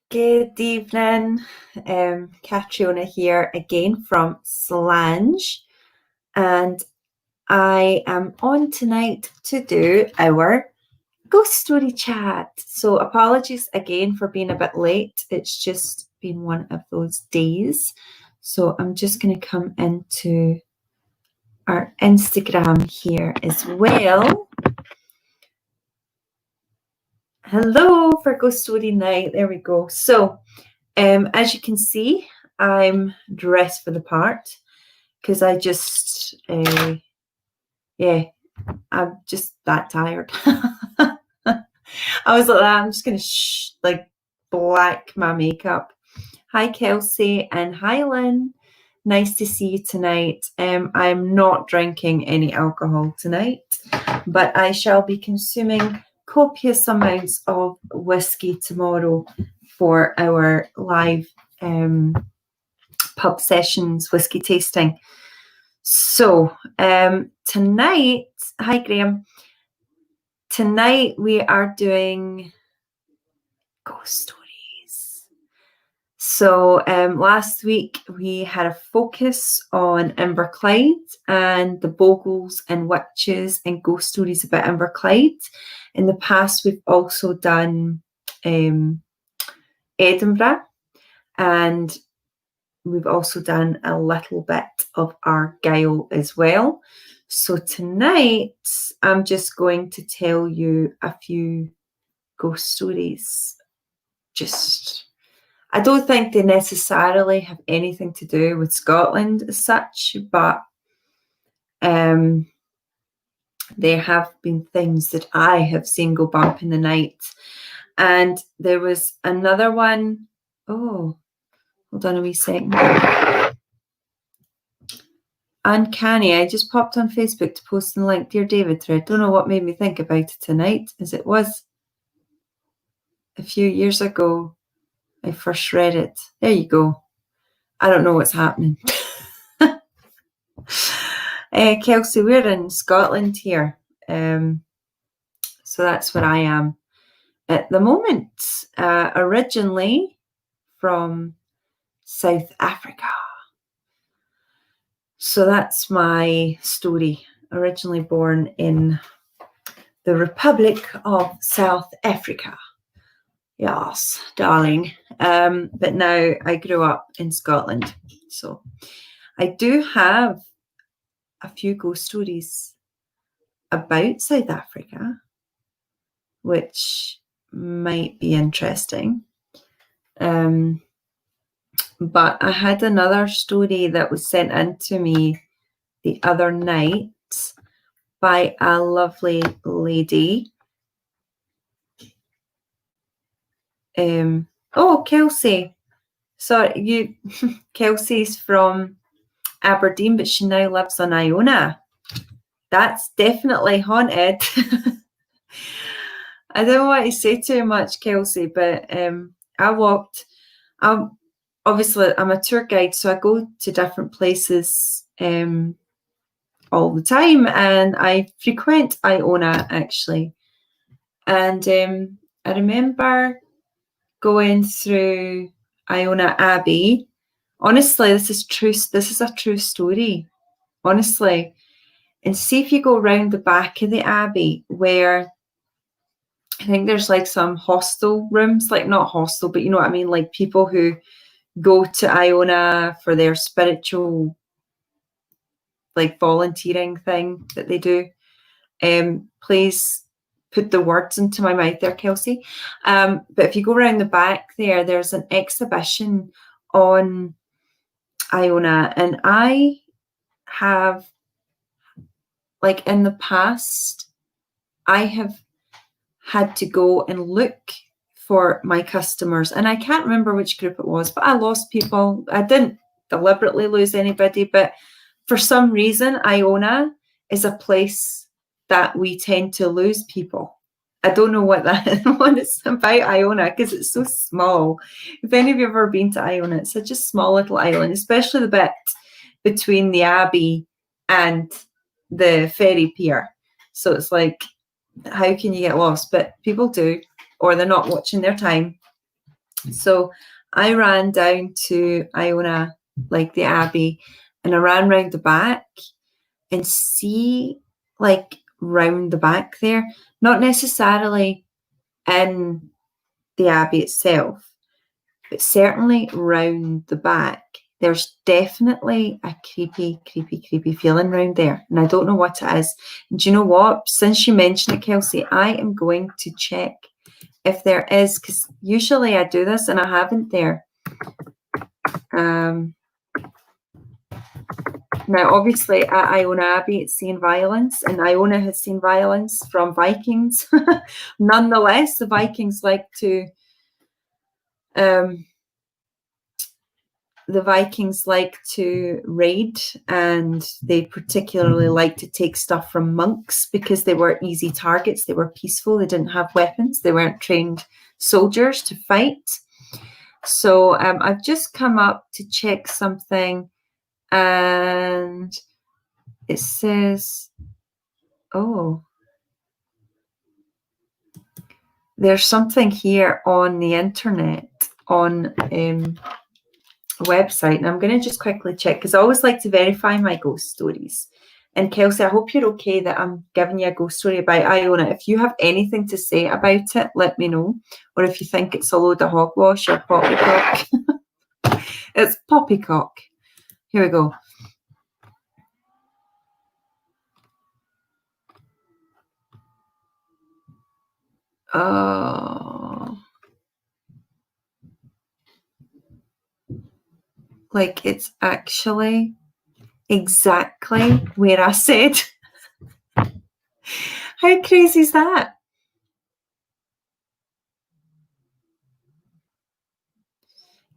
Good evening, Catriona here again from Slange, and I am on tonight to do our ghost story chat. So apologies again for being a bit late. It's just been one of those days. So I'm just going to come into our Instagram here as well. Hello for Ghost Story Night. There we go. So as you can see, I'm dressed for the part because I'm just that tired. I was like that. I'm just gonna black my makeup. Hi Kelsey and hi Lynn. Nice to see you tonight. I'm not drinking any alcohol tonight, but I shall be consuming copious amounts of whiskey tomorrow for our live pub sessions whiskey tasting. So tonight, hi Graham. Tonight we are doing ghost stories. So last week we had a focus on Inverclyde and the Bogles and witches and ghost stories about Inverclyde. In the past we've also done Edinburgh, and we've also done a little bit of Argyll as well. So tonight I'm just going to tell you a few ghost stories. I don't think they necessarily have anything to do with Scotland as such, but there have been things that I have seen go bump in the night. And there was another one. Oh, hold on a wee second. Uncanny. I just popped on Facebook to post the link. Dear David thread. Don't know what made me think about it tonight, as it was a few years ago I first read it. There you go. I don't know what's happening. Kelsey, we're in Scotland here. So that's where I am at the moment. Originally from South Africa. So that's my story. Originally born in the Republic of South Africa. Yes, darling. But now I grew up in Scotland. So I do have a few ghost stories about South Africa, which might be interesting. But I had another story that was sent in to me the other night by a lovely lady. Oh, Kelsey. Sorry, Kelsey's from Aberdeen, but she now lives on Iona. That's definitely haunted. I don't want to say too much, Kelsey, but obviously I'm a tour guide, so I go to different places all the time, and I frequent Iona actually. And I remember going through Iona Abbey. Honestly, this is true. This is a true story, honestly. And see if you go around the back of the Abbey, where I think there's like some hostel rooms, like not hostel, but you know what I mean, like people who go to Iona for their spiritual, like volunteering thing that they do. Please put the words into my mouth there, Kelsey. But if you go around the back there, there's an exhibition on Iona, and I have, like in the past, I have had to go and look for my customers, and I can't remember which group it was, but I lost people. I didn't deliberately lose anybody, but for some reason, Iona is a place that we tend to lose people. I don't know what it's about Iona, because it's so small. If any of you have ever been to Iona, it's such a small little island, especially the bit between the Abbey and the ferry pier. So it's like, how can you get lost? But people do, or they're not watching their time. So I ran down to Iona, like the Abbey, and I ran round the back and see like round the back there, not necessarily in the Abbey itself, but certainly round the back. There's definitely a creepy feeling round there. And I don't know what it is. And do you know what? Since you mentioned it, Kelsey, I am going to check if there is, because usually I do this and I haven't there. Now, obviously, at Iona Abbey, it's seen violence, and Iona has seen violence from Vikings. Nonetheless, the Vikings like to raid, and they particularly like to take stuff from monks because they were easy targets. They were peaceful. They didn't have weapons. They weren't trained soldiers to fight. So I've just come up to check something, and it says, oh, there's something here on the internet on a website, and I'm going to just quickly check because I always like to verify my ghost stories. And Kelsey, I hope you're okay that I'm giving you a ghost story about Iona. If you have anything to say about it, let me know. Or if you think it's a load of hogwash or poppycock. It's poppycock. Here we go. Like it's actually exactly where I said. How crazy is that?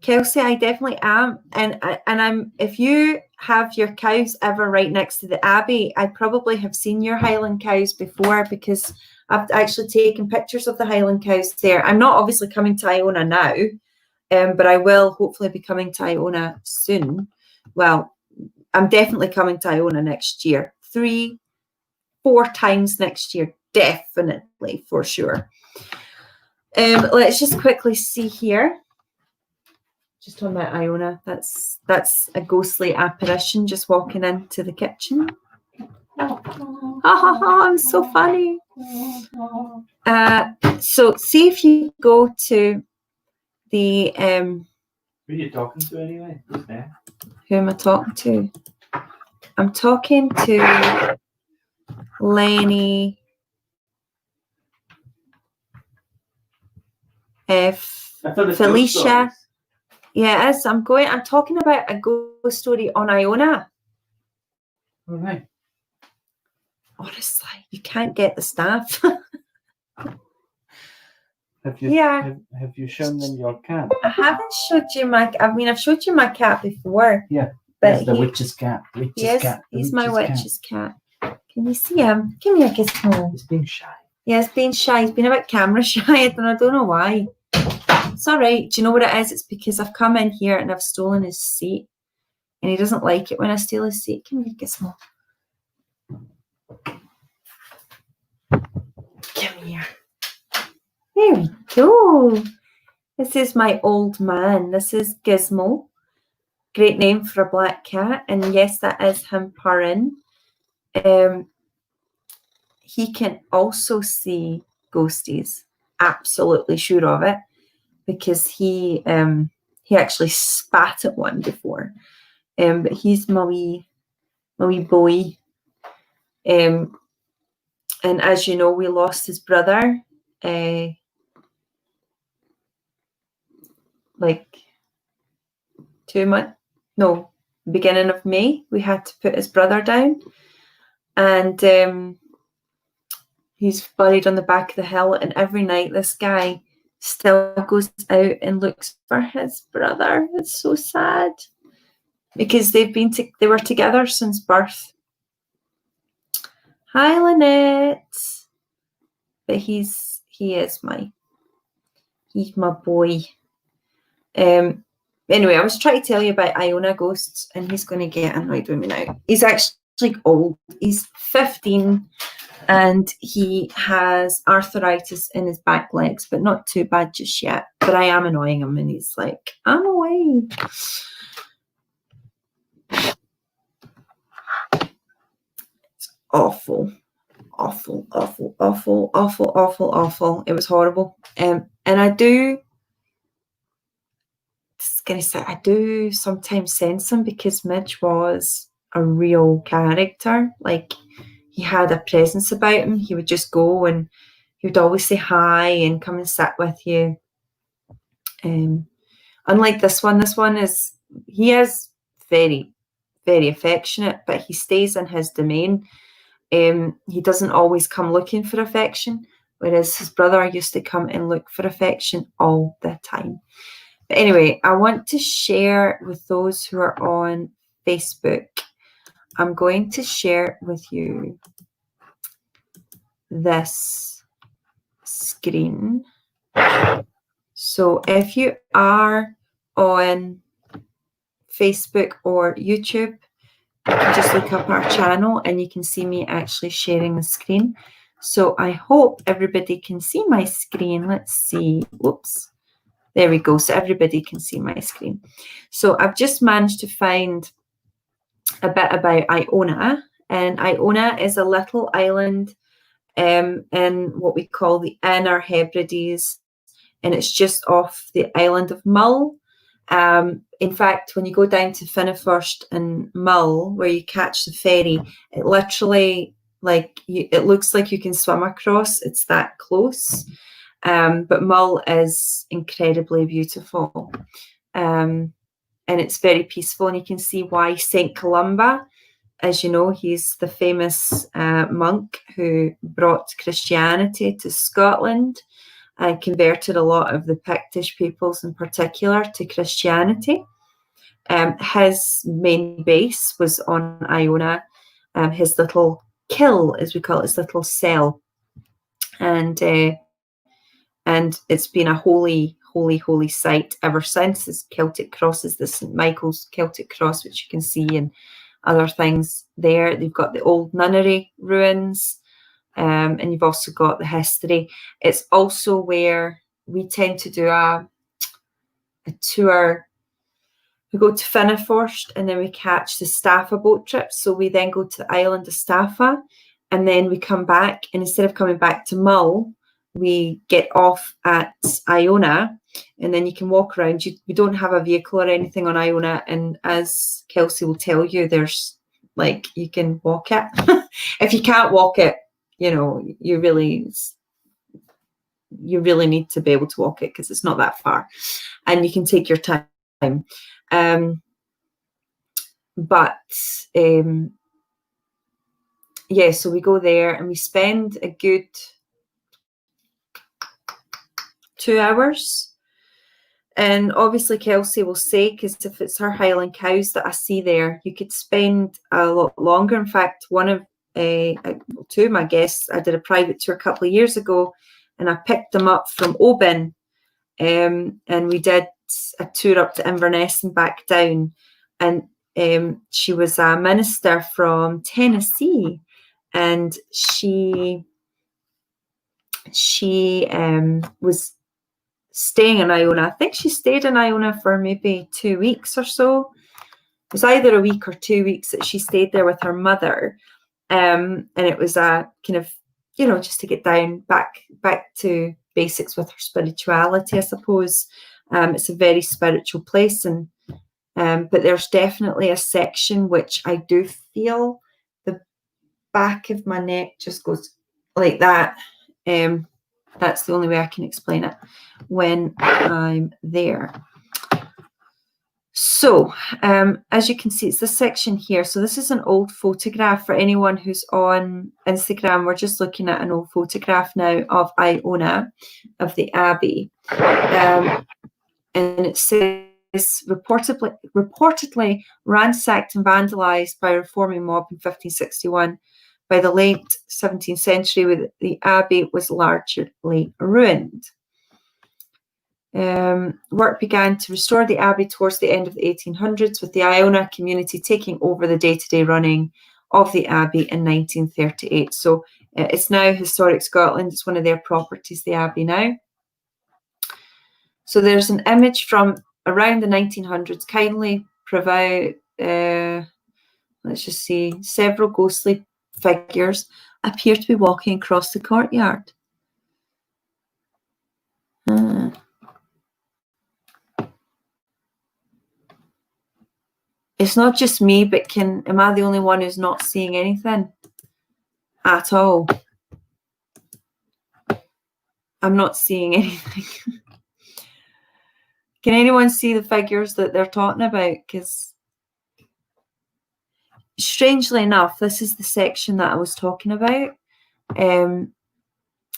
Kelsey, I definitely am, and I'm. If you have your cows ever right next to the Abbey, I probably have seen your Highland cows before because I've actually taken pictures of the Highland cows there. I'm not obviously coming to Iona now, but I will hopefully be coming to Iona soon. Well, I'm definitely coming to Iona next year. 3-4 times next year, definitely, for sure. Let's just quickly see here. Just on my Iona, that's a ghostly apparition just walking into the kitchen. I'm so funny. So see if you go to the Who are you talking to anyway? Who's there? Who am I talking to? I'm talking to Lenny Felicia. Yeah, it is. I'm talking about a ghost story on Iona. All right. Honestly, you can't get the staff. Have you shown them your cat? I haven't showed you my. I mean, I've showed you my cat before. Yeah, but the witch's cat. He's my witch's cat. Can you see him? Come here, Gizmo. He's being shy. Yeah, he's being shy. He's been a bit camera shy, and I don't know why. It's all right. Do you know what it is? It's because I've come in here and I've stolen his seat, and he doesn't like it when I steal his seat. Come here, Gizmo. Come here. There we go. This is my old man. This is Gizmo. Great name for a black cat. And yes, that is him purring. He can also see ghosties. Absolutely sure of it. Because he actually spat at one before. But he's my wee boy. And as you know, we lost his brother. Like 2 months, no, beginning of May, we had to put his brother down, and he's buried on the back of the hill. And every night, this guy still goes out and looks for his brother. It's so sad because they were together since birth. Hi, Lynette. But he's my boy. Anyway, I was trying to tell you about Iona ghosts, and he's going to get annoyed with me now. He's actually old. He's 15, and he has arthritis in his back legs, but not too bad just yet. But I am annoying him, and he's like, I'm away. It's awful. Awful, awful, awful, awful, awful, awful. It was horrible. And I do sometimes sense him, because Midge was a real character. Like, he had a presence about him. He would just go and he would always say hi and come and sit with you. Unlike this one he is very, very affectionate, but he stays in his domain. He doesn't always come looking for affection, whereas his brother used to come and look for affection all the time. But anyway, I want to share with those who are on Facebook. I'm going to share with you this screen. So if you are on Facebook or YouTube, you can just look up our channel and you can see me actually sharing the screen. So I hope everybody can see my screen. Let's see. Whoops. There we go. So everybody can see my screen. So I've just managed to find a bit about Iona. And Iona is a little island in what we call the Inner Hebrides. And it's just off the island of Mull. In fact, when you go down to Finnafurst and Mull, where you catch the ferry, it literally, it looks like you can swim across. It's that close. But Mull is incredibly beautiful. And it's very peaceful. And you can see why St. Columba, as you know, he's the famous monk who brought Christianity to Scotland and converted a lot of the Pictish peoples in particular to Christianity. His main base was on Iona, his little kill, as we call it, his little cell. And it's been a holy, holy, holy site ever since. His Celtic cross is the St. Michael's Celtic cross, which you can see, and other things there. They've got the old nunnery ruins. And you've also got the history. It's also where we tend to do a tour. We go to Finnafurst and then we catch the Staffa boat trip. So we then go to the island of Staffa and then we come back. And instead of coming back to Mull, we get off at Iona and then you can walk around. We don't have a vehicle or anything on Iona. And as Kelsey will tell you, there's you can walk it. If you can't walk it, you really need to be able to walk it because it's not that far and you can take your time. So we go there and we spend a good 2 hours. And obviously Kelsey will say, because if it's her Highland cows that I see there, you could spend a lot longer. In fact, two of my guests, I did a private tour a couple of years ago and I picked them up from Oban and we did a tour up to Inverness and back down. And she was a minister from Tennessee and she was staying in Iona. I think she stayed in Iona for maybe 2 weeks or so. It was either a week or 2 weeks that she stayed there with her mother. And it was a kind of, just to get down back to basics with her spirituality, I suppose. It's a very spiritual place, and but there's definitely a section which I do feel the back of my neck just goes like that. That's the only way I can explain it when I'm there. So as you can see, it's this section here. So this is an old photograph for anyone who's on Instagram. We're just looking at an old photograph now of Iona, of the Abbey. And it says reportedly ransacked and vandalized by a reforming mob in 1561. By the late 17th century, the Abbey was largely ruined. Work began to restore the Abbey towards the end of the 1800s, with the Iona community taking over the day-to-day running of the Abbey in 1938. So It's now Historic Scotland. It's one of their properties, the Abbey now. So there's an image from around the 1900s, kindly provide, let's just see, several ghostly figures appear to be walking across the courtyard. It's not just me, but am I the only one who's not seeing anything at all? I'm not seeing anything. Can anyone see the figures that they're talking about? Because strangely enough, this is the section that I was talking about, that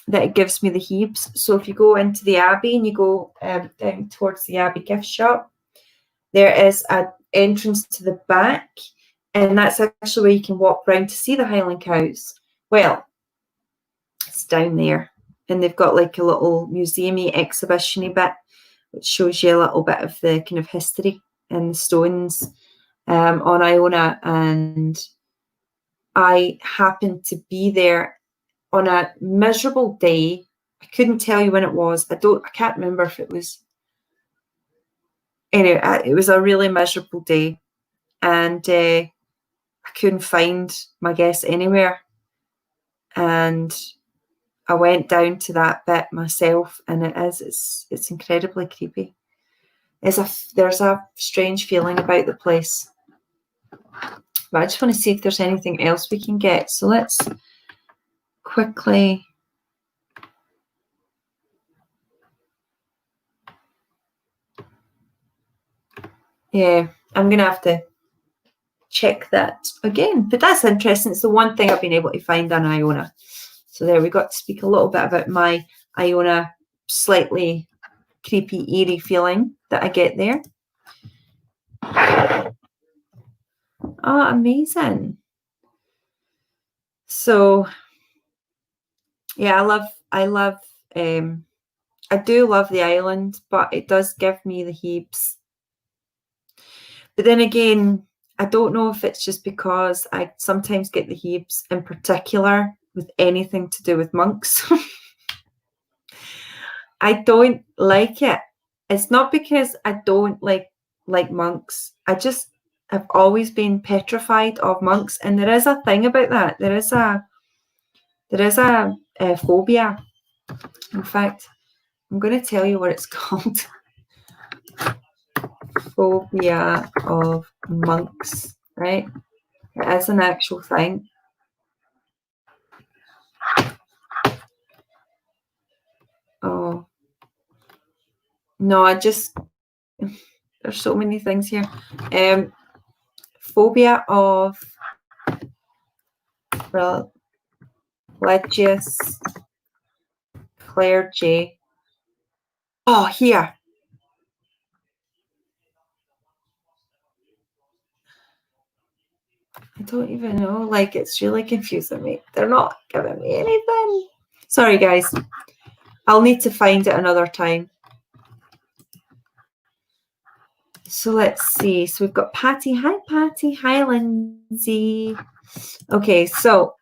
it gives me the heaves. So if you go into the Abbey and you go down towards the Abbey gift shop, there is an entrance to the back, and that's actually where you can walk round to see the Highland cows. Well, it's down there, and they've got like a little museum-y, exhibition-y bit, which shows you a little bit of the kind of history and the stones on Iona. And I happened to be there on a miserable day. I couldn't tell you when it was. I can't remember if it was. Anyway, it was a really miserable day, and I couldn't find my guests anywhere. And I went down to that bit myself, and it's incredibly creepy. There's a strange feeling about the place. But I just want to see if there's anything else we can get. So let's quickly. Yeah, I'm going to have to check that again. But that's interesting. It's the one thing I've been able to find on Iona. So there we got to speak a little bit about my Iona slightly creepy, eerie feeling that I get there. Oh, amazing. So yeah, I do love the island, but it does give me the heaves. But then again, I don't know if it's just because I sometimes get the heaves in particular with anything to do with monks. I don't like it. It's not because I don't like monks. I've always been petrified of monks, and there is a thing about that. There is a phobia. In fact, I'm going to tell you what it's called. Phobia of monks, right? It is an actual thing. Oh no, there's so many things here. Phobia of religious clergy. Oh, here. I don't even know. Like, it's really confusing me. They're not giving me anything. Sorry, guys. I'll need to find it another time. So let's see. So we've got Patty. Hi, Patty. Hi, Lindsay. Okay, so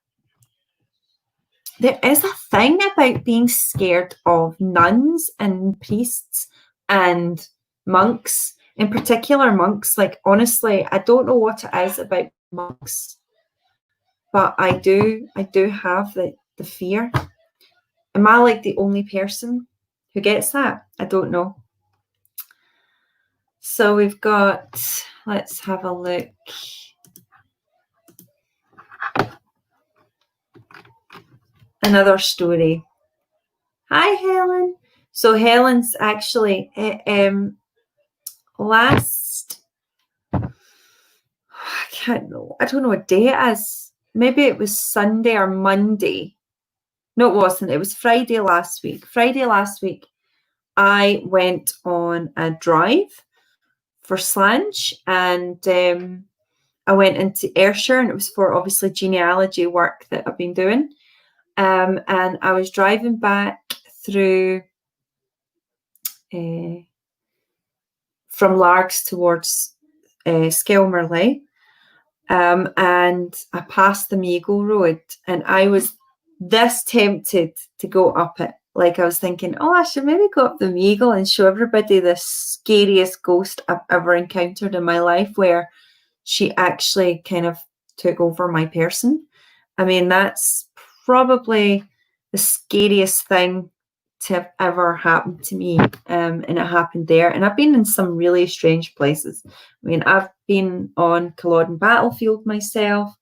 there is a thing about being scared of nuns and priests and monks, in particular monks. Like, honestly, I don't know what it is about monks, but I do have the fear. Am I like the only person who gets that? I don't know. So we've got, let's have a look. Another story. Hi, Helen. So Helen's actually last, I don't know what day it is. Maybe it was Sunday or Monday. No, it wasn't. It was Friday last week. Friday last week, I went on a drive for Slange, and I went into Ayrshire, and it was for obviously genealogy work that I've been doing. And I was driving back through from Largs towards Skelmerley, and I passed the Meagle Road, and I was this tempted to go up it. Like I was thinking, oh, I should maybe go up the Meagle and show everybody the scariest ghost I've ever encountered in my life, where she actually kind of took over my person. I mean, that's probably the scariest thing to have ever happened to me. And it happened there. And I've been in some really strange places. I mean, I've been on Culloden battlefield myself.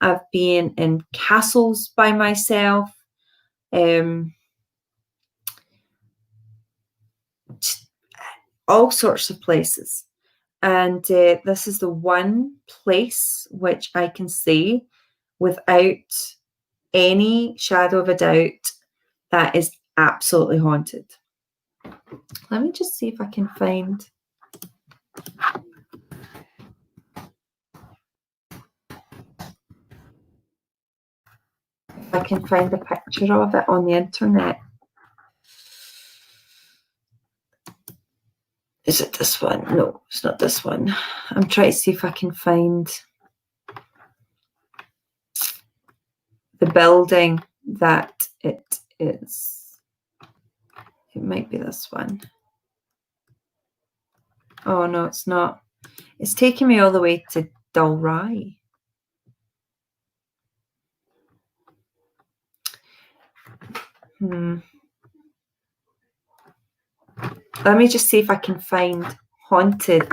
I've been in castles by myself. All sorts of places. And this is the one place which I can say without any shadow of a doubt that is absolutely haunted. Let me just see if I can find... if I can find a picture of it on the internet. Is it this one? No, it's not this one. I'm trying to see if I can find the building that it is. It might be this one. Oh, no, it's not. It's taking me all the way to Dalry. Let me just see if I can find haunted.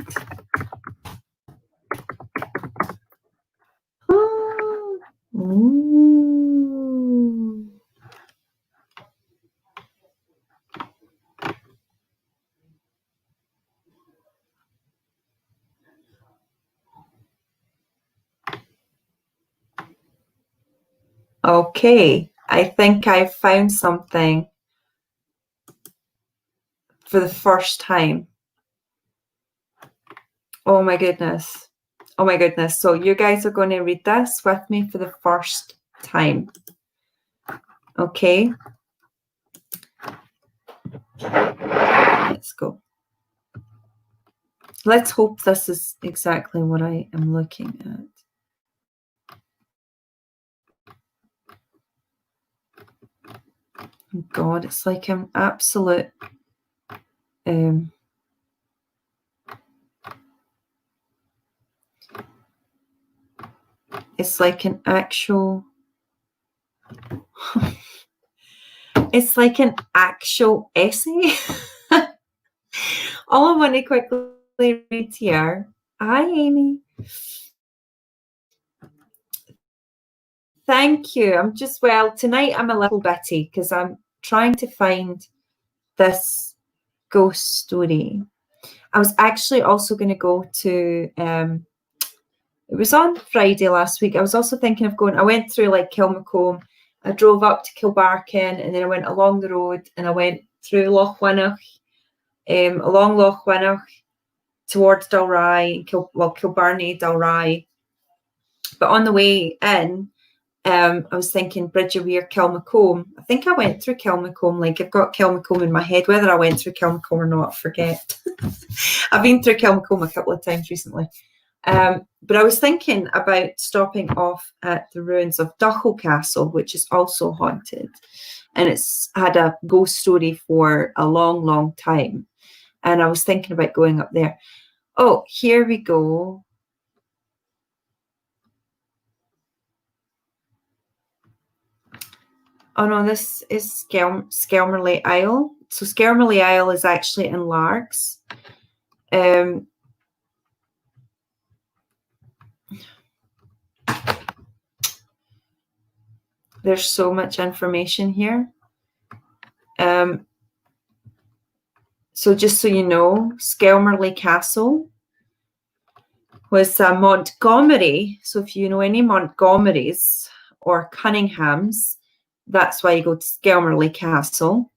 Okay, I think I found something for the first time. Oh my goodness. Oh my goodness. So you guys are going to read this with me for the first time. Okay. Let's go. Let's hope this is exactly what I am looking at. God, it's like an absolute it's like an actual it's like an actual essay. All I want to quickly read here. Hi, Amy. Thank you. I'm just, well, tonight I'm a little bitty because I'm trying to find this ghost story. I was actually also going to go to, it was on Friday last week. I was also thinking of going, I went through like Kilmacombe, I drove up to Kilbarchan, and then I went along the road and I went through Loch Winnoch, along Loch Winnoch towards Dalry, Kilbarney, Dalry. But on the way in, I was thinking Bridge of Weir, Kilmacombe. I think I went through Kilmacombe. Like, I've got Kilmacombe in my head. Whether I went through Kilmacombe or not, I forget. I've been through Kilmacombe a couple of times recently. But I was thinking about stopping off at the ruins of Duchel Castle, which is also haunted. And it's had a ghost story for a long, long time. And I was thinking about going up there. Oh, here we go. Oh no, this is Skelmerley Isle. So Skelmerley Isle is actually in Largs. There's so much information here. So just so you know, Skelmerley Castle was Montgomery. So if you know any Montgomerys or Cunninghams, that's why you go to Skelmerley Castle.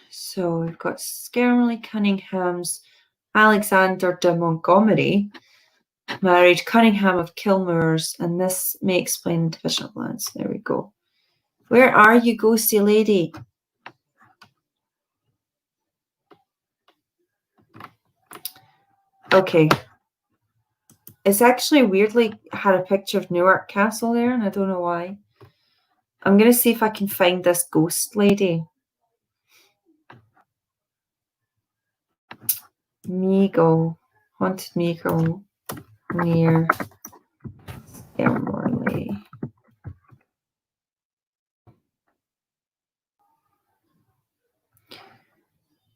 So we've got Skelmerley, Cunninghams, Alexander de Montgomery married Cunningham of Kilmoors, and this may explain division of lands. There we go. Where are you, ghosty lady? Okay. It's actually weirdly had a picture of Newark Castle there, and I don't know why. I'm going to see if I can find this ghost lady. Meagle. Haunted Meagle near Skelmorley.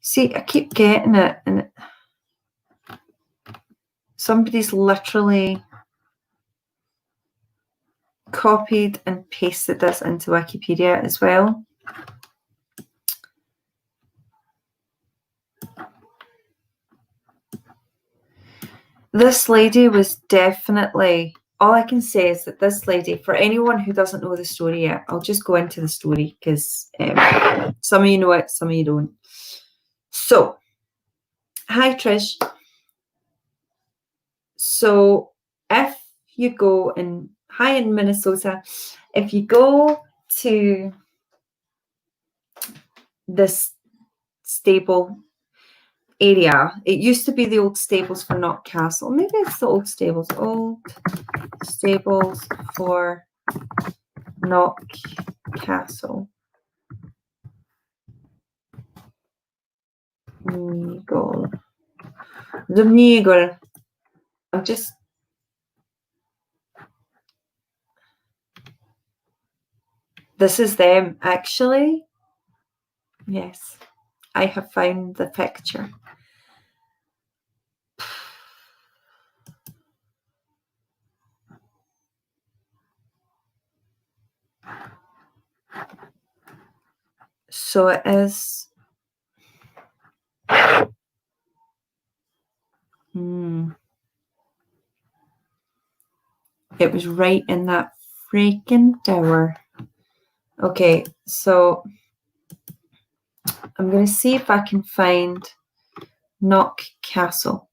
See, I keep getting it, and somebody's literally copied and pasted this into Wikipedia as well. This lady was definitely, all I can say is that this lady, for anyone who doesn't know the story yet, I'll just go into the story because some of you know it, some of you don't. So, hi Trish. So, if you go in, hi in Minnesota, if you go to this stable area, it used to be the old stables for Knock Castle. Maybe it's the old stables for Knock Castle. Meagle. The Meagle. I'm just. This is them, actually. Yes, I have found the picture. So it is. It was right in that freaking tower. Okay, so I'm going to see if I can find Knock Castle.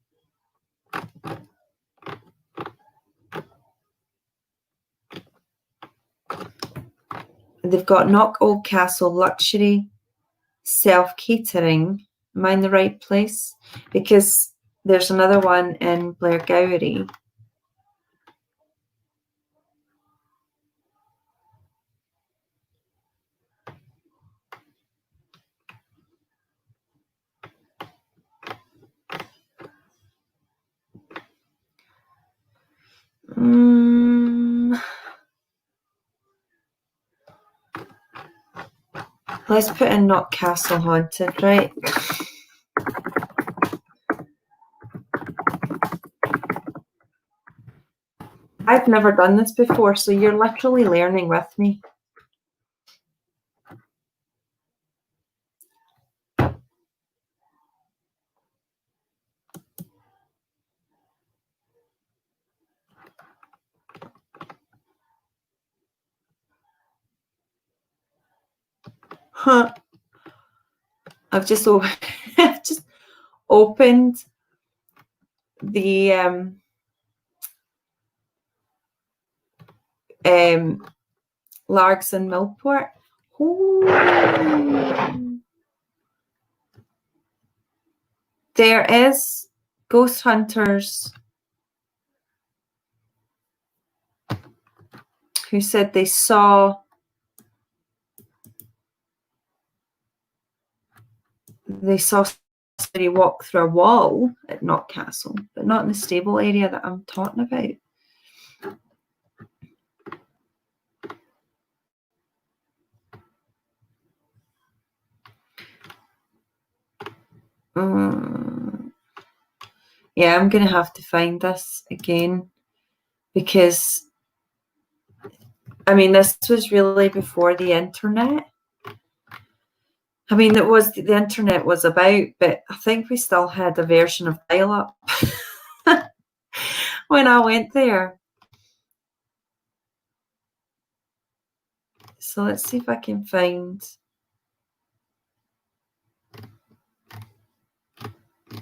They've got Knock Old Castle Luxury Self-Catering. Am I in the right place? Because there's another one in Blairgowrie. Let's put in Knock Castle Haunted, right? I've never done this before, so you're literally learning with me. Huh. I've just opened the Largs and Millport. Ooh. There is ghost hunters who said they saw somebody walk through a wall at Knock Castle, but not in the stable area that I'm talking about. Yeah, I'm going to have to find this again because, I mean, this was really before the internet. I mean, it was the internet was about, but I think we still had a version of dial-up when I went there. So let's see if I can find.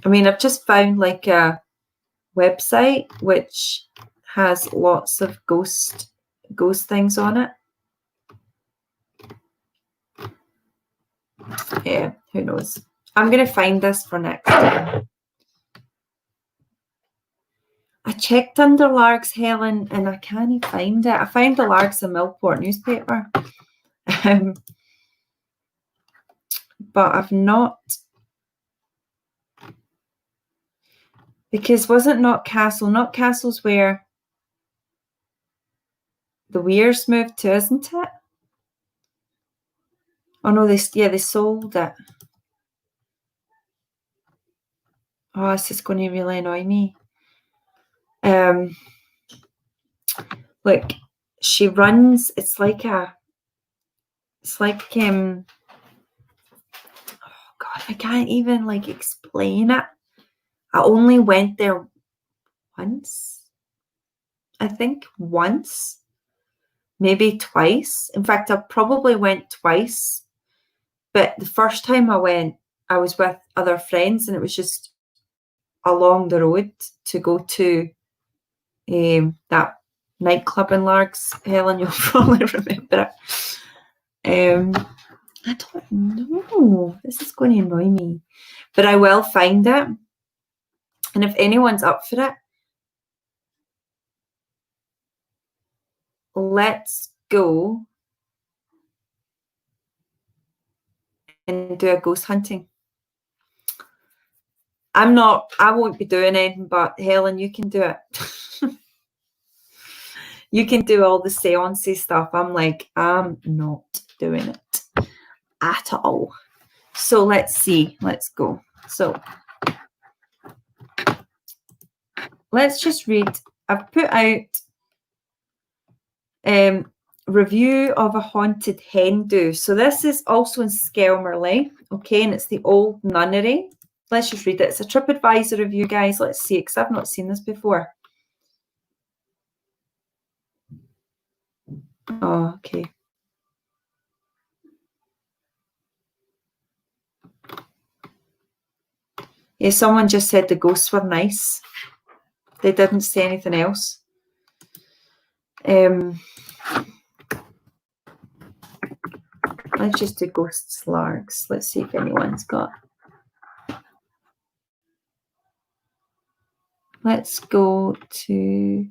I mean, I've just found like a website which has lots of ghost things on it. Yeah, who knows? I'm going to find this for next time. I checked under Largs, Helen, and I can't find it. I found the Largs in Millport newspaper. But I've not, because wasn't Knockcastle? Knockcastle's where the Weirs moved to, isn't it? Oh no, they sold it. Oh, this is going to really annoy me. Look, she runs. It's like oh God, I can't even like explain it. I only went there once. I think once, maybe twice. In fact, I probably went twice. But the first time I went, I was with other friends, and it was just along the road to go to that nightclub in Largs. Helen, you'll probably remember it. I don't know. This is going to annoy me. But I will find it. And if anyone's up for it, let's go and do a ghost hunting. I won't be doing anything, but Helen, you can do it. You can do all the seancey stuff. I'm not doing it at all. So let's see. Let's go. So let's just read. I've put out review of a haunted hen do. So this is also in Skelmerley, okay, and it's the Old Nunnery. Let's just read it. It's a TripAdvisor review, guys. Let's see it, because I've not seen this before. Oh, okay. Yeah, someone just said the ghosts were nice. They didn't say anything else. Let's just do ghosts Largs. Let's see if anyone's got. Let's go to.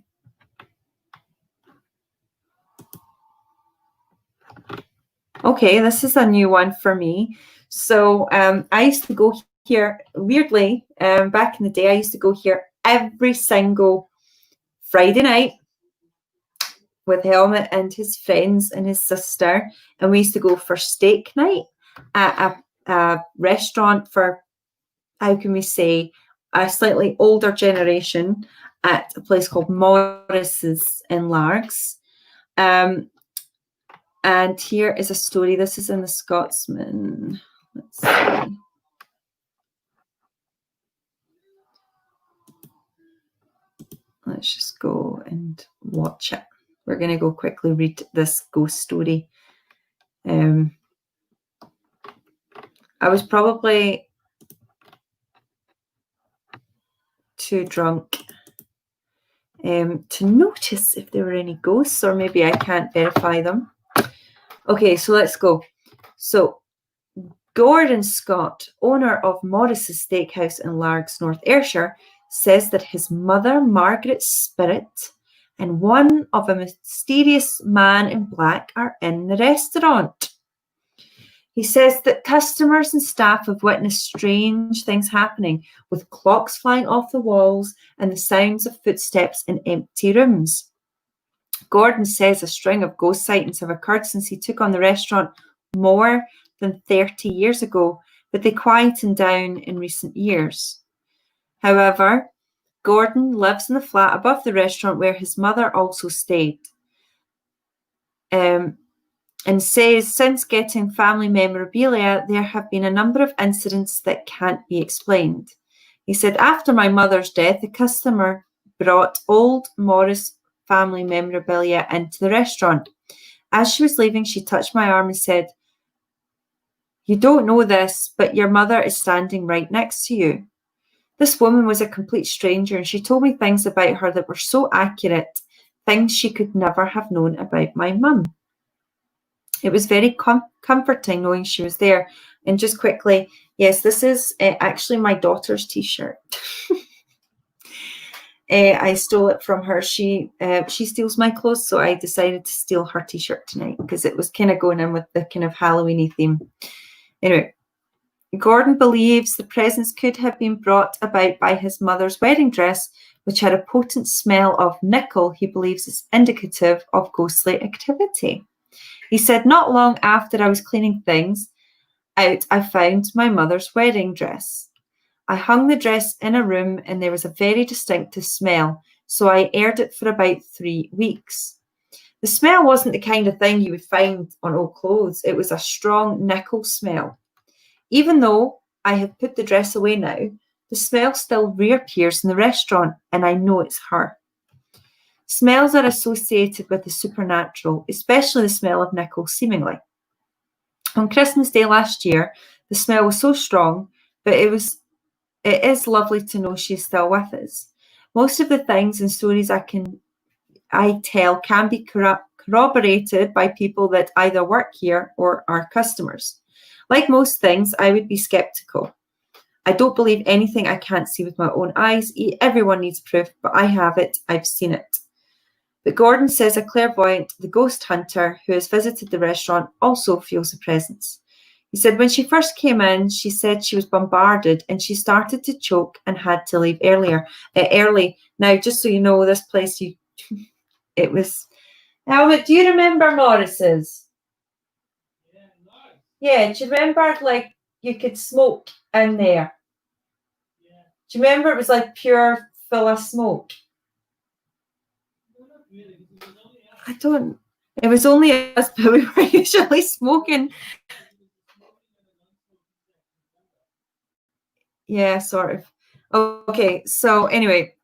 Okay, this is a new one for me. So I used to go here, weirdly, back in the day, I used to go here every single Friday night with Helmut and his friends and his sister. And we used to go for steak night at a restaurant for, how can we say, a slightly older generation at a place called Morris's in Largs. And here is a story. This is in the Scotsman. Let's see. Let's just go and watch it. We're going to go quickly read this ghost story. I was probably too drunk to notice if there were any ghosts, or maybe I can't verify them. Okay, so let's go. So Gordon Scott, owner of Morris's Steakhouse in Largs, North Ayrshire, says that his mother, Margaret's spirit, and one of a mysterious man in black are in the restaurant. He says that customers and staff have witnessed strange things happening, with clocks flying off the walls and the sounds of footsteps in empty rooms. Gordon says a string of ghost sightings have occurred since he took on the restaurant more than 30 years ago, but they quietened down in recent years. However, Gordon lives in the flat above the restaurant where his mother also stayed, and says since getting family memorabilia, there have been a number of incidents that can't be explained. He said, after my mother's death, a customer brought old Morris family memorabilia into the restaurant. As she was leaving, she touched my arm and said, "You don't know this, but your mother is standing right next to you." This woman was a complete stranger, and she told me things about her that were so accurate, things she could never have known about my mum. It was very comforting knowing she was there. And just quickly, yes, this is actually my daughter's t-shirt. I stole it from her. She steals my clothes, so I decided to steal her t-shirt tonight because it was kind of going in with the kind of Halloween-y theme. Anyway, Gordon believes the presents could have been brought about by his mother's wedding dress, which had a potent smell of nickel he believes is indicative of ghostly activity. He said, not long after I was cleaning things out, I found my mother's wedding dress. I hung the dress in a room and there was a very distinctive smell, so I aired it for about 3 weeks. The smell wasn't the kind of thing you would find on old clothes. It was a strong nickel smell. Even though I have put the dress away now, the smell still reappears in the restaurant and I know it's her. Smells are associated with the supernatural, especially the smell of nickel, seemingly. On Christmas Day last year, the smell was so strong, but it is lovely to know she's still with us. Most of the things and stories I tell can be corroborated by people that either work here or are customers. Like most things, I would be skeptical. I don't believe anything I can't see with my own eyes. Everyone needs proof, but I have it. I've seen it. But Gordon says a clairvoyant, the ghost hunter, who has visited the restaurant, also feels the presence. He said when she first came in, she said she was bombarded and she started to choke and had to leave early. Now, just so you know, this place, it was... Helmut, do you remember Morris's? Yeah, do you remember, like, you could smoke in there? Yeah. Do you remember it was, like, pure, full of smoke? I don't... It was only us, but we were usually smoking. Yeah, sort of. Okay, so anyway.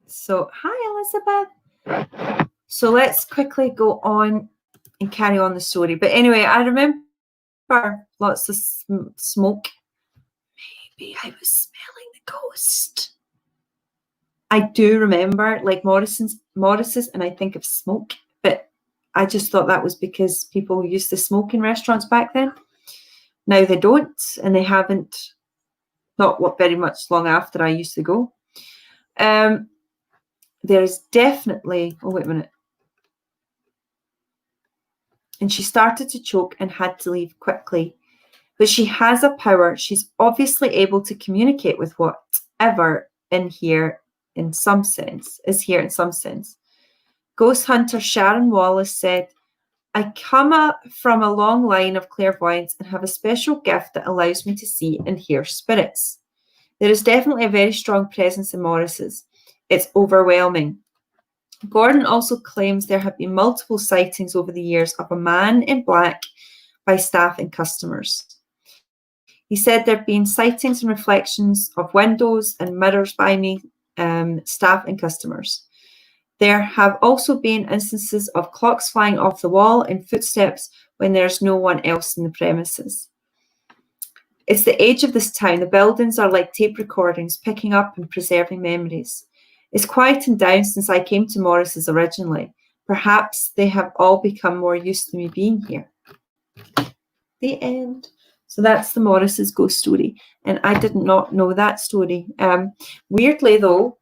So, hi, Elizabeth. So let's quickly go on and carry on the story. But anyway, I remember lots of smoke. Maybe I was smelling the ghost. I do remember, like, Morris's, and I think of smoke, but I just thought that was because people used to smoke in restaurants back then. Now they don't, and they haven't, not very much long after I used to go. There's definitely, oh, wait a minute. And she started to choke and had to leave quickly. But she has a power. She's obviously able to communicate with whatever is here in some sense. Ghost hunter Sharon Wallace said, I come from a long line of clairvoyants and have a special gift that allows me to see and hear spirits. There is definitely a very strong presence in Morris's. It's overwhelming. Gordon also claims there have been multiple sightings over the years of a man in black by staff and customers. He said there have been sightings and reflections of windows and mirrors by me, staff and customers. There have also been instances of clocks flying off the wall and footsteps when there's no one else in the premises. It's the age of this town. The buildings are like tape recordings, picking up and preserving memories. It's quietened down since I came to Morris's originally. Perhaps they have all become more used to me being here. The end. So that's the Morris's ghost story. And I did not know that story. Weirdly, though,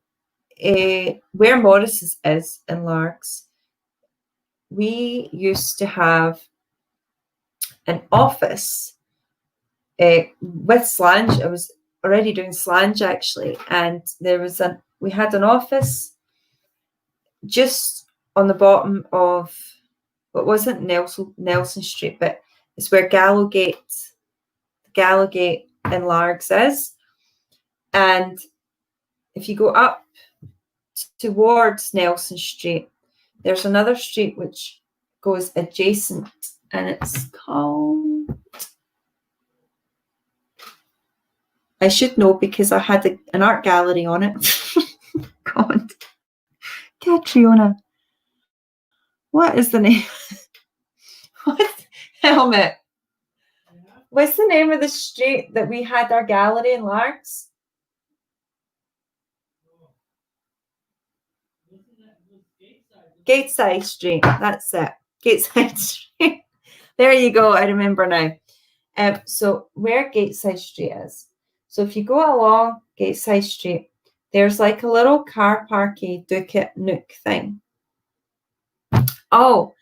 where Morris's is in Largs, we used to have an office with Slange. I was already doing Slange, actually. And we had an office just on the bottom of, what wasn't Nelson Street, but it's where Gallowgate in Largs is. And if you go up towards Nelson Street, there's another street which goes adjacent, and it's called... I should know because I had an art gallery on it. God. Catriona. What is the name? What? Helmut. What's the name of the street that we had our gallery in Largs? Gateside Street. That's it. Gateside Street. There you go. I remember now. So where Gateside Street is. So if you go along Gateside Street, there's like a little car parky nook thing. Oh,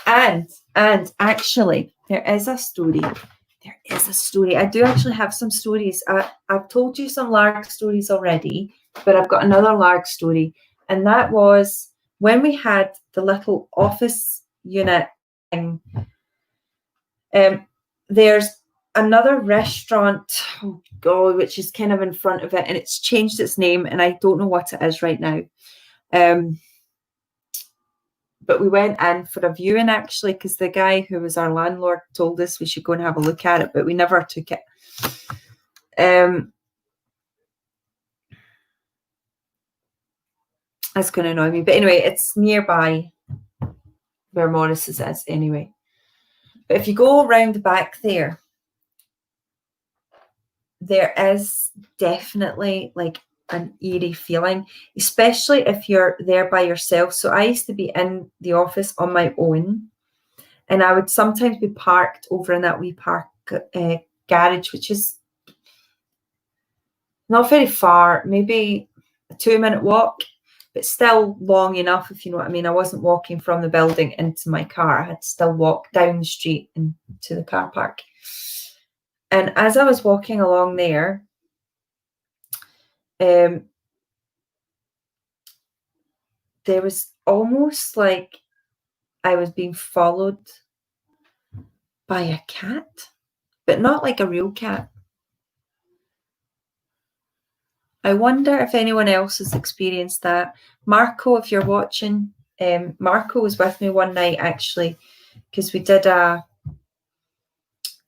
and actually, there is a story. I do actually have some stories. I've told you some Larg stories already, but I've got another Larg story. And that was when we had the little office unit thing. There's another restaurant, oh God, which is kind of in front of it, and it's changed its name, and I don't know what it is right now. But we went in for a viewing, actually, because the guy who was our landlord told us we should go and have a look at it, but we never took it. That's going to annoy me. But anyway, it's nearby where Morris's is anyway. But if you go around the back there, there is definitely like an eerie feeling, especially if you're there by yourself. So I used to be in the office on my own, and I would sometimes be parked over in that wee garage, which is not very far, maybe a 2-minute walk, but still long enough, if you know what I mean. I wasn't walking from the building into my car. I had to still walk down the street into the car park. And as I was walking along there, there was almost like I was being followed by a cat, but not like a real cat. I wonder if anyone else has experienced that. Marco, if you're watching, Marco was with me one night, actually, because we did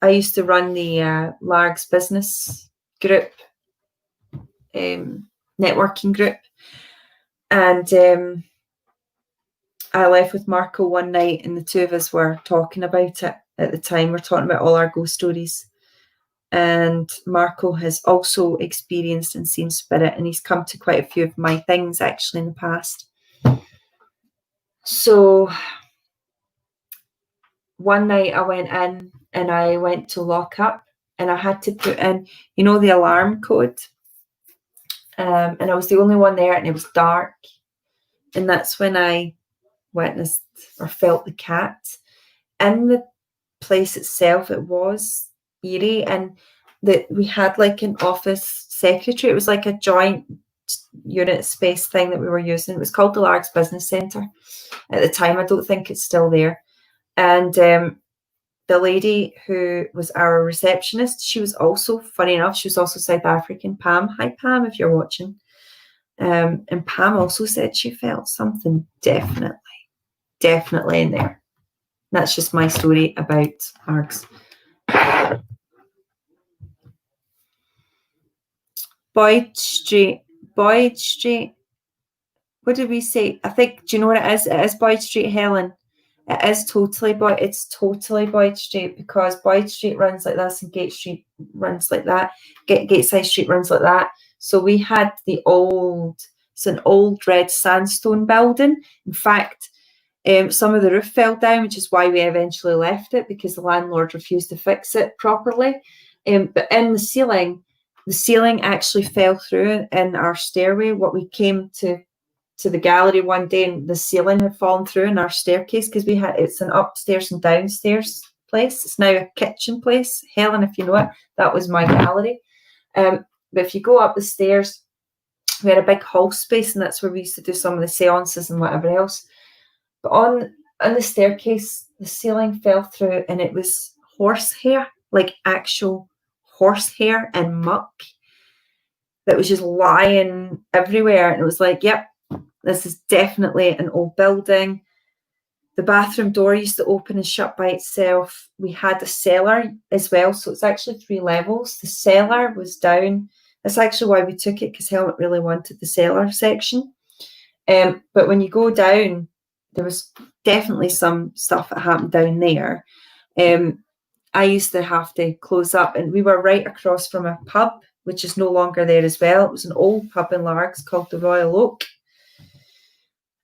I used to run the Larg's business group, networking group, and I left with Marco one night, and the two of us were talking about it at the time. We're talking about all our ghost stories. And Marco has also experienced and seen spirit, and he's come to quite a few of my things actually in the past. So one night I went in and I went to lock up, and I had to put in, you know, the alarm code. And I was the only one there, and it was dark. And that's when I witnessed or felt the cat. In the place itself, it was eerie, and that we had like an office secretary. It was like a joint unit space thing that we were using. It was called the Larg's Business Centre at the time. I don't think it's still there. And the lady who was our receptionist, she was also, funny enough, she was also South African. Pam, hi Pam, if you're watching. And Pam also said she felt something definitely in there. That's just my story about Largs. Boyd Street. What did we say? I think, do you know what it is? It is Boyd Street, Helen. It is totally Boyd. It's totally Boyd Street, because Boyd Street runs like this and Gate Street runs like that. Gateside Street runs like that. So we had it's an old red sandstone building. In fact, some of the roof fell down, which is why we eventually left it, because the landlord refused to fix it properly. But in the ceiling actually fell through in our stairway. What we came to the gallery one day, and the ceiling had fallen through in our staircase, because it's an upstairs and downstairs place. It's now a kitchen place. Helen, if you know it, that was my gallery. But if you go up the stairs, we had a big hall space, and that's where we used to do some of the seances and whatever else. But on the staircase, the ceiling fell through, and it was horsehair, like actual horsehair and muck that was just lying everywhere. And it was like, yep, this is definitely an old building. The bathroom door used to open and shut by itself. We had a cellar as well, so it's actually 3 levels. The cellar was down. That's actually why we took it, because Helmut really wanted the cellar section. But when you go down, there was definitely some stuff that happened down there. I used to have to close up, and we were right across from a pub, which is no longer there as well. It was an old pub in Largs called the Royal Oak.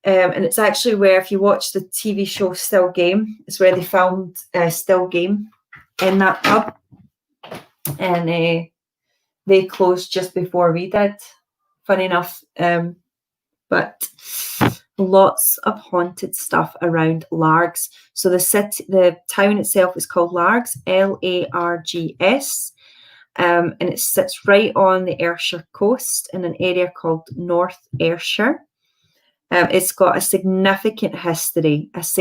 And it's actually where, if you watch the TV show Still Game, it's where they filmed Still Game, in that pub. And they closed just before we did, funny enough. But lots of haunted stuff around Largs. So the town itself is called Largs, Largs, and it sits right on the Ayrshire coast in an area called North Ayrshire. It's got a significant history. It's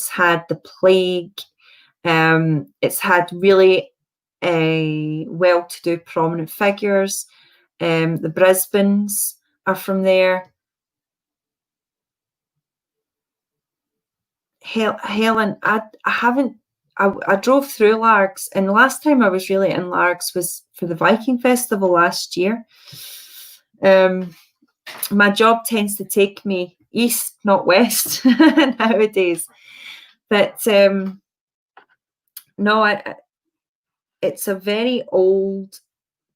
had the plague. It's had really well-to-do prominent figures. The Brisbanes are from there. Helen, I drove through Largs, and the last time I was really in Largs was for the Viking Festival last year. My job tends to take me east, not west nowadays. But no, it's a very old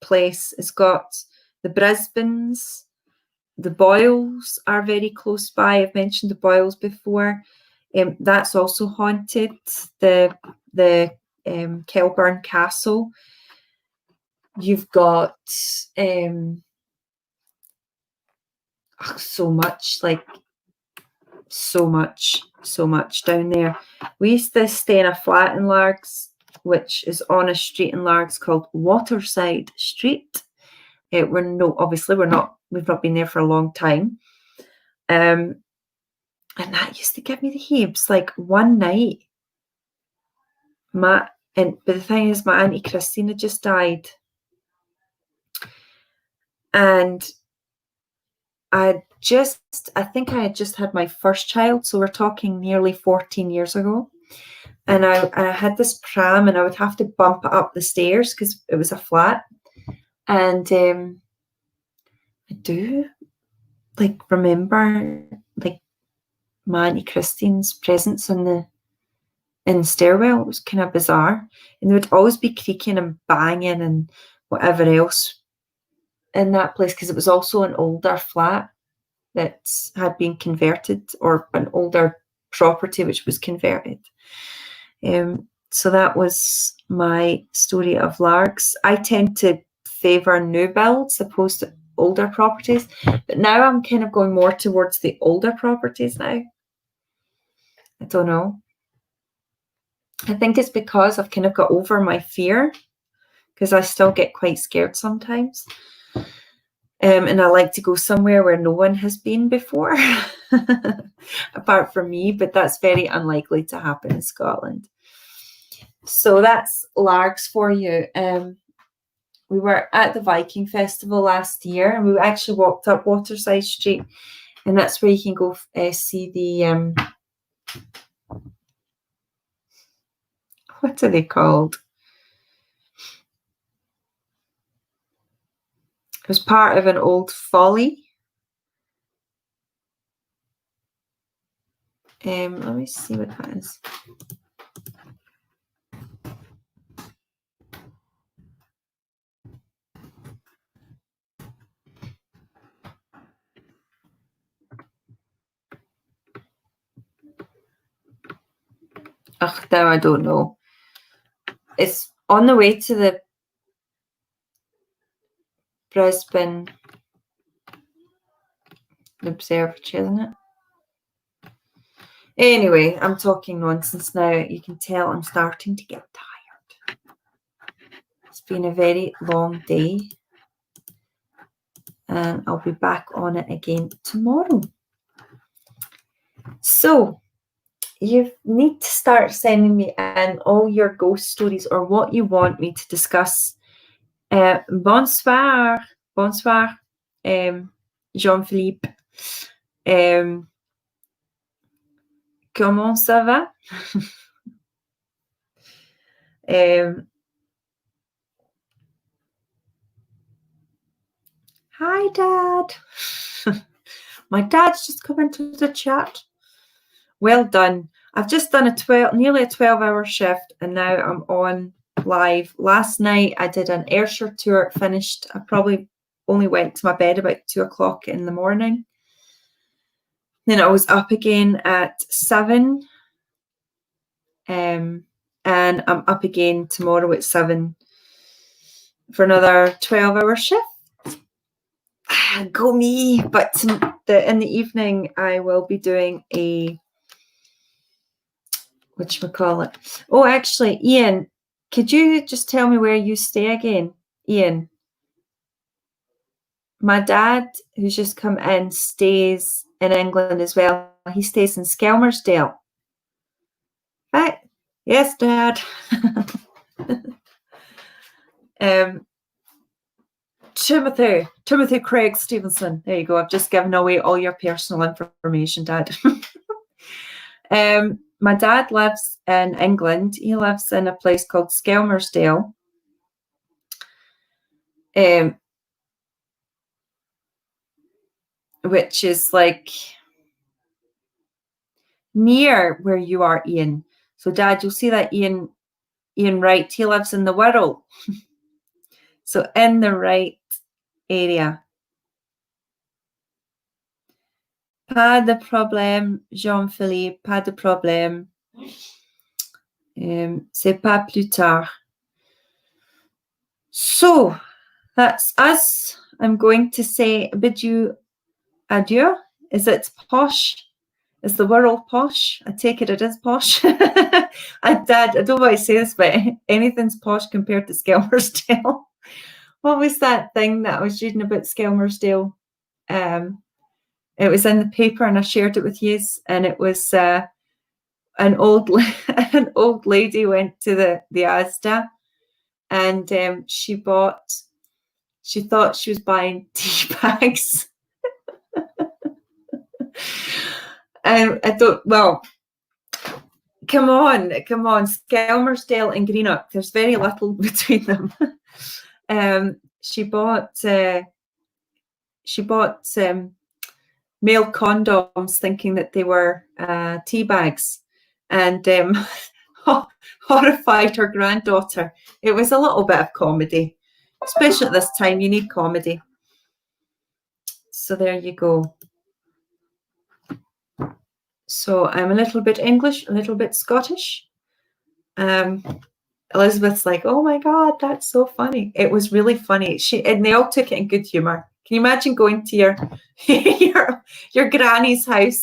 place. It's got the Brisbanes, the Boyles are very close by. I've mentioned the Boyles before. That's also haunted. The Kelburn Castle. You've got so much down there. We used to stay in a flat in Largs, which is on a street in Largs called Waterside Street. We've not been there for a long time. And that used to give me the heaves. Like one night, but the thing is, my Auntie Christine had just died. And I think I had just had my first child, so we're talking nearly 14 years ago. And I had this pram, and I would have to bump it up the stairs because it was a flat. And I do remember my Auntie Christine's presence in the stairwell. It was kind of bizarre, and there would always be creaking and banging and whatever else in that place, because it was also an older flat that had been converted, or an older property which was converted. So that was my story of Largs. I tend to favour new builds opposed to older properties, but now I'm kind of going more towards the older properties now. I don't know. I think it's because I've kind of got over my fear, because I still get quite scared sometimes. And I like to go somewhere where no one has been before, apart from me, but that's very unlikely to happen in Scotland. So that's Largs for you. We were at the Viking Festival last year, and we actually walked up Waterside Street, and that's where you can go see the, what are they called? It was part of an old folly. Let me see what that is. Now I don't know. It's on the way to the Brisbane Observatory, isn't it? Anyway, I'm talking nonsense now. You can tell I'm starting to get tired. It's been a very long day, and I'll be back on it again tomorrow. So you need to start sending me in all your ghost stories or what you want me to discuss. Bonsoir, Jean-Philippe. Comment ça va? Hi, Dad. My dad's just come into the chat. Well done. I've just done nearly a 12-hour shift, and now I'm on live. Last night I did an Ayrshire tour, finished. I probably only went to my bed about 2 o'clock in the morning. Then I was up again at 7, and I'm up again tomorrow at 7. for another 12-hour shift. Go me! But in the evening, I will be doing a whatchamacallit. Oh, actually, Ian, could you just tell me where you stay again? Ian. My dad, who's just come in, stays in England as well. He stays in Skelmersdale. Right? Yes, Dad. Timothy Craig Stevenson. There you go. I've just given away all your personal information, Dad. My dad lives in England. He lives in a place called Skelmersdale. Which is like near where you are, Ian. So, Dad, you'll see that Ian Wright, he lives in the Wirral. So, in the right area. Pas de problème, Jean-Philippe, pas de problème. C'est pas plus tard. So, that's us. I'm going to bid you adieu. Is it posh? Is the Wirral posh? I take it is posh. Dad, I don't know why I say this, but anything's posh compared to Skelmersdale. What was that thing that I was reading about Skelmersdale? It was in the paper and I shared it with you, and it was an old lady went to the Asda, and she thought she was buying tea bags. Come on, Skelmersdale and Greenock, there's very little between them. She bought male condoms thinking that they were tea bags, and horrified her granddaughter. It was a little bit of comedy, especially at this time. You need comedy. So there you go. So I'm a little bit English, a little bit Scottish. Elizabeth's like, oh my God, that's so funny. It was really funny. And they all took it in good humor. Can you imagine going to your granny's house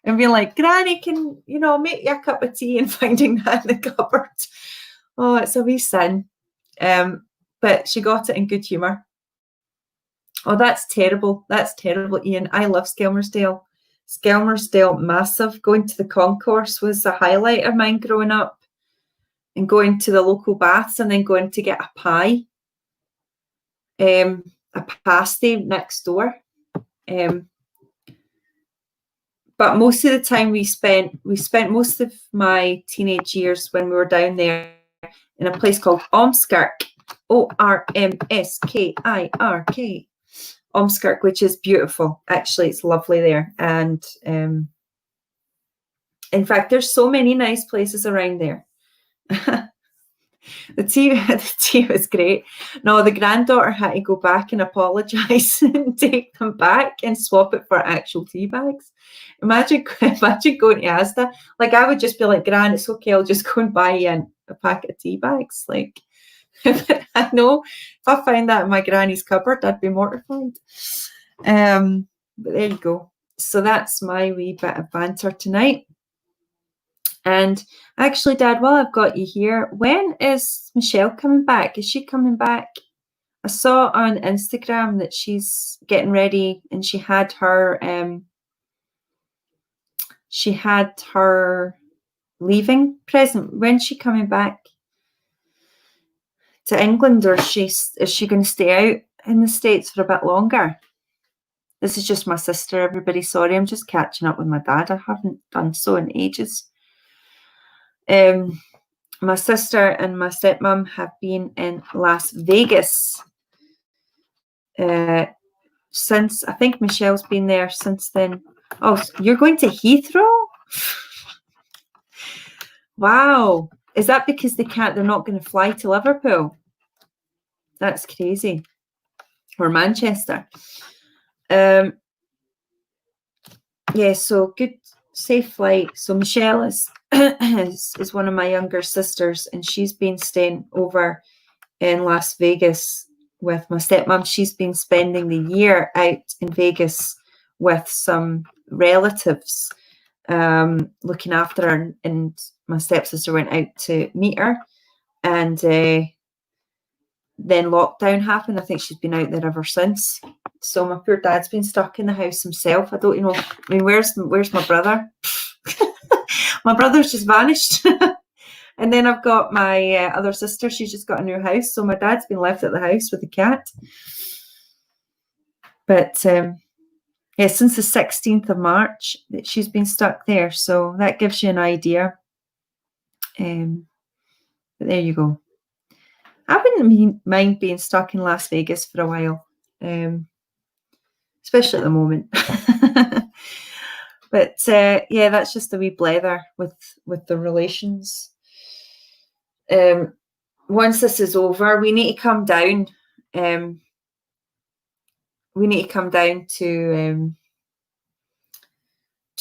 and being like, Granny, can make you a cup of tea, and finding that in the cupboard? Oh, it's a wee sin. But she got it in good humor. Oh, that's terrible. That's terrible, Ian. I love Skelmersdale. Skelmersdale, massive. Going to the concourse was a highlight of mine growing up, and going to the local baths, and then going to get a pie, a pasty next door. But most of the time we spent most of my teenage years when we were down there in a place called Ormskirk, Ormskirk. Ormskirk, which is beautiful. Actually, it's lovely there. And in fact, there's so many nice places around there. The tea was great. No, the granddaughter had to go back and apologise and take them back and swap it for actual tea bags. Imagine going to Asda. Like, I would just be like, Gran, it's okay, I'll just go and buy you a packet of tea bags. Like, I know if I find that in my granny's cupboard, I'd be mortified. But there you go. So that's my wee bit of banter tonight. And actually, Dad, while I've got you here, when is Michelle coming back? Is she coming back? I saw on Instagram that she's getting ready, and she had her leaving present. When's she coming back to England, or is she going to stay out in the States for a bit longer? This is just my sister, everybody. Sorry, I'm just catching up with my dad. I haven't done so in ages. My sister and my stepmom have been in Las Vegas since, I think Michelle's been there since then. Oh, you're going to Heathrow? Wow. Is that because they're not going to fly to Liverpool? That's crazy. Or Manchester. Yeah, so good, safe flight. So Michelle is one of my younger sisters, and she's been staying over in Las Vegas with my stepmom. She's been spending the year out in Vegas with some relatives, looking after her, and my stepsister went out to meet her, and then lockdown happened. I think she's been out there ever since. So my poor dad's been stuck in the house himself. I don't know. I mean, where's my brother? My brother's just vanished. And then I've got my other sister. She's just got a new house. So my dad's been left at the house with the cat. But yeah, since the 16th of March, she's been stuck there. So that gives you an idea. But there you go. I wouldn't mind being stuck in Las Vegas for a while, especially at the moment. But yeah, that's just a wee blether with the relations. Once this is over, we need to come down. We need to come down to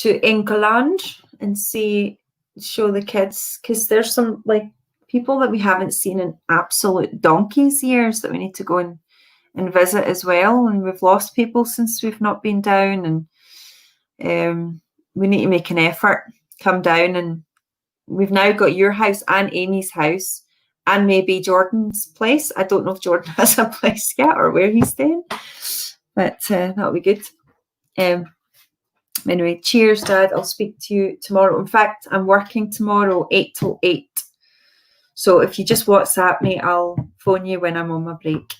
England and show the kids, because there's some like people that we haven't seen in absolute donkey's years that we need to go and visit as well. And we've lost people since we've not been down, and we need to make an effort, come down. And we've now got your house and Amy's house and maybe Jordan's place. I don't know if Jordan has a place yet or where he's staying, but that'll be good. Anyway, cheers, Dad. I'll speak to you tomorrow. In fact, I'm working tomorrow 8 till 8. So if you just WhatsApp me, I'll phone you when I'm on my break.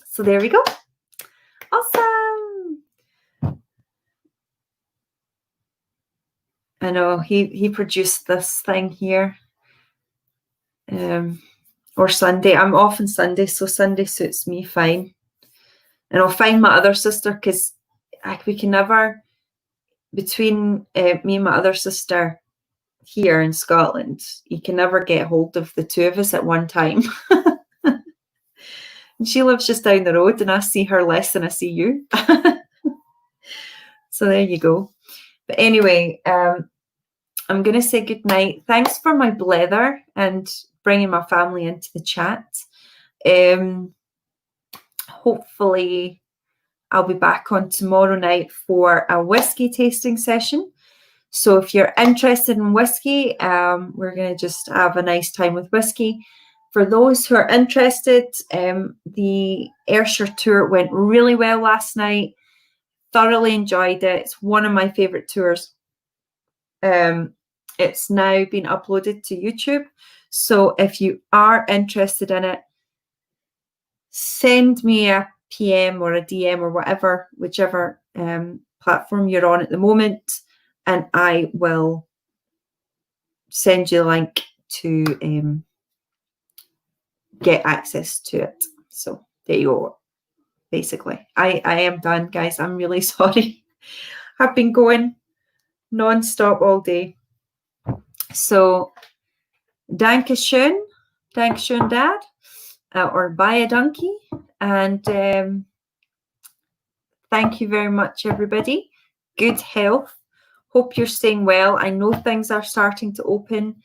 So there we go. Awesome. I know he produced this thing here. Or Sunday. I'm off on Sunday, so Sunday suits me fine. And I'll find my other sister, because we can never, between me and my other sister here in Scotland, you can never get hold of the two of us at one time. And she lives just down the road, and I see her less than I see you. So there you go. But anyway, I'm going to say good night. Thanks for my blether and bringing my family into the chat. Hopefully I'll be back on tomorrow night for a whiskey tasting session. So if you're interested in whiskey, we're going to just have a nice time with whiskey. For those who are interested, the Ayrshire tour went really well last night. Thoroughly enjoyed it. It's one of my favorite tours. It's now been uploaded to YouTube. So if you are interested in it, send me a PM or a DM or whatever, whichever platform you're on at the moment, and I will send you a link to get access to it. So there you go. Basically, I am done, guys. I'm really sorry. I've been going non-stop all day. So Dankeschön, Dad, or buy a donkey. And thank you very much, everybody. Good health. Hope you're staying well. I know things are starting to open,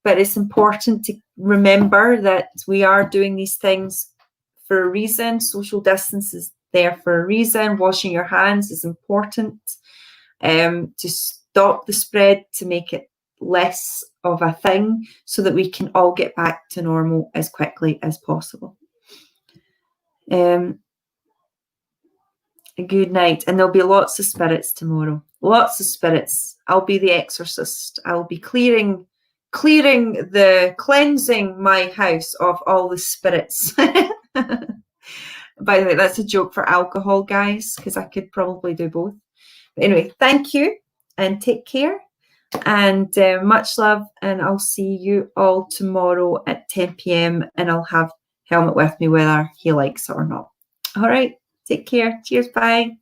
but it's important to remember that we are doing these things for a reason. Social distance is there for a reason. Washing your hands is important to stop the spread, to make it less of a thing, so that we can all get back to normal as quickly as possible. A good night, and there'll be lots of spirits tomorrow. Lots of spirits. I'll be the exorcist. I'll be cleansing my house of all the spirits. By the way, that's a joke for alcohol, guys, because I could probably do both. But anyway, thank you and take care, and much love, and I'll see you all tomorrow at 10 p.m. and I'll have Helmut with me whether he likes it or not. All right, take care. Cheers. Bye.